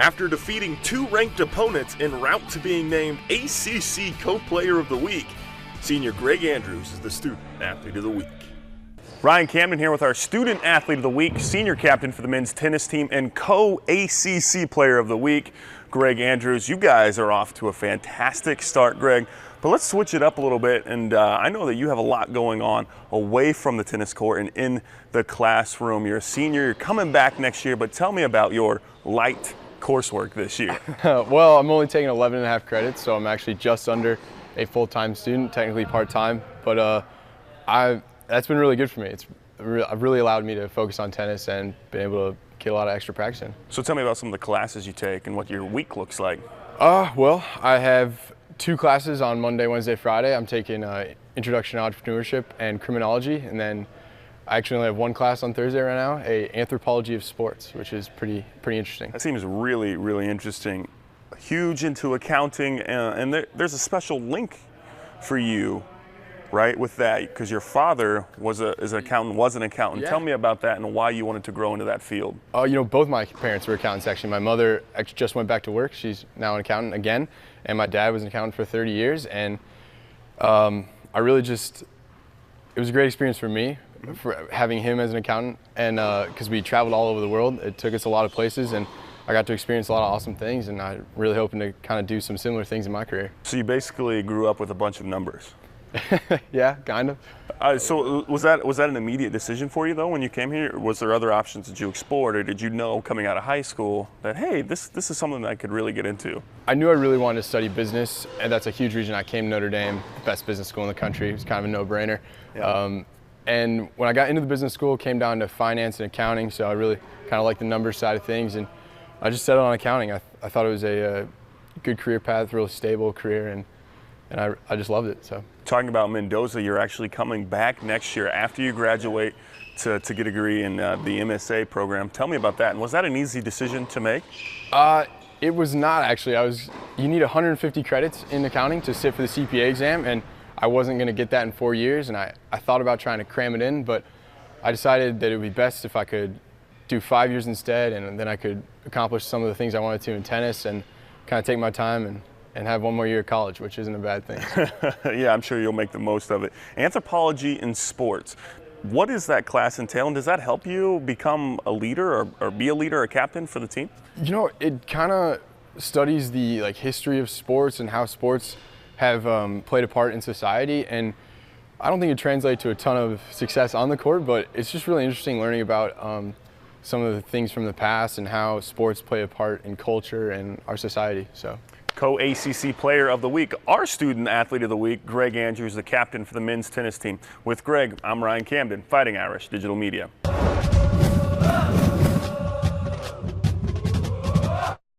After defeating two ranked opponents en route to being named ACC Co-Player of the Week, senior Greg Andrews is the Student Athlete of the Week. Ryan Camden here with our Student Athlete of the Week, senior captain for the men's tennis team and co-ACC Player of the Week, Greg Andrews. You guys are off to a fantastic start, Greg, but let's switch it up a little bit. And I know that you have a lot going on away from the tennis court and in the classroom. You're a senior, you're coming back next year, but tell me about your light coursework this year. Well, I'm only taking 11.5 credits, so I'm actually just under a full-time student, technically part-time, but that's been really good for me. It's really allowed me to focus on tennis and been able to get a lot of extra practice in. So tell me about some of the classes you take and what your week looks like. Well, I have 2 classes on Monday, Wednesday, Friday. I'm taking Introduction to Entrepreneurship and Criminology, and then I actually only have 1 class on Thursday right now, Anthropology of Sports, which is pretty interesting. That seems really, really interesting. Huge into accounting, and there's a special link for you, right, with that, because your father was an accountant. Yeah. Tell me about that and why you wanted to grow into that field. You know, both my parents were accountants, actually. My mother actually just went back to work. She's now an accountant again, and my dad was an accountant for 30 years, and I really just, it was a great experience for me, for having him as an accountant, and because we traveled all over the world. It took us a lot of places, and I got to experience a lot of awesome things, and I'm really hoping to kind of do some similar things in my career. So you basically grew up with a bunch of numbers. Yeah, kind of. So was that an immediate decision for you though when you came here? Was there other options that you explored, or did you know coming out of high school that, hey, this is something that I could really get into? I knew I really wanted to study business, and that's a huge reason I came to Notre Dame, the best business school in the country. It was kind of a no-brainer. Yeah. And when I got into the business school, it came down to finance and accounting, so I really kind of liked the numbers side of things, and I just settled on accounting. I thought it was a good career path, really stable career, and I just loved it. So. Talking about Mendoza, you're actually coming back next year after you graduate to get a degree in the MSA program. Tell me about that, and was that an easy decision to make? It was not, actually. You need 150 credits in accounting to sit for the CPA exam, and I wasn't going to get that in 4 years, and I thought about trying to cram it in, but I decided that it would be best if I could do 5 years instead, and then I could accomplish some of the things I wanted to in tennis and kind of take my time and have 1 more year of college, which isn't a bad thing. Yeah, I'm sure you'll make the most of it. Anthropology in sports. What does that class entail, and does that help you become a leader or be a leader, a captain for the team? You know, it kind of studies the history of sports and how sports have played a part in society, and I don't think it translates to a ton of success on the court, but it's just really interesting learning about some of the things from the past and how sports play a part in culture and our society. So. Co-ACC Player of the Week, our Student Athlete of the Week, Greg Andrews, the captain for the men's tennis team. With Greg, I'm Ryan Camden, Fighting Irish Digital Media.